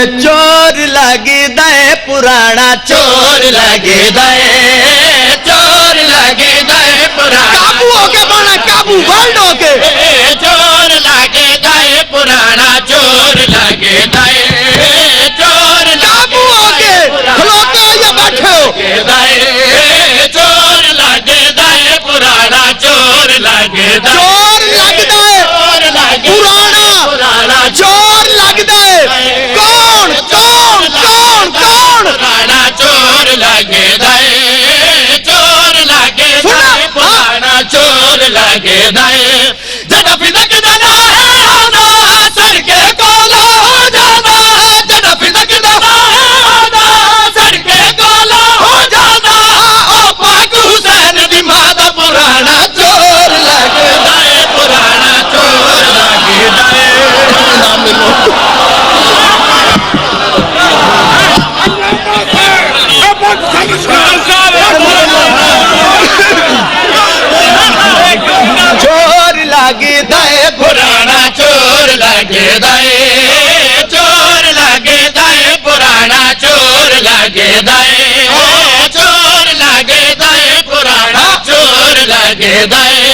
चोर लगी दे पुराना चोर लगी दे चोर लगी दे पुराना काबू होके बोला काबू वर्ल्ड होके चोर लगे दे पुराना चोर लगे दे चोर काबू होके खलोते हो या बैठे हो चोर लगे दे पुराना चोर लगे दे चोर लगदा है पुराना चोर लगदा है कौन कौन कौन कौन पुराना चोर लगे दे चोर लगे दे पुराना चोर लगे दे जदा फिदकदा ना सड़के कोलो हो जादा जदा फिदकदा ना सड़के कोलो हो जादा ओ पाक हुसैन दी मां दा पुराना चोर लगदा है पुराना चोर लगदा है नाम लो चोर लगे दे पुराना चोर लगे दे चोर लगे दे पुराना चोर लगे दे चोर लगे दे पुराना चोर लगे दे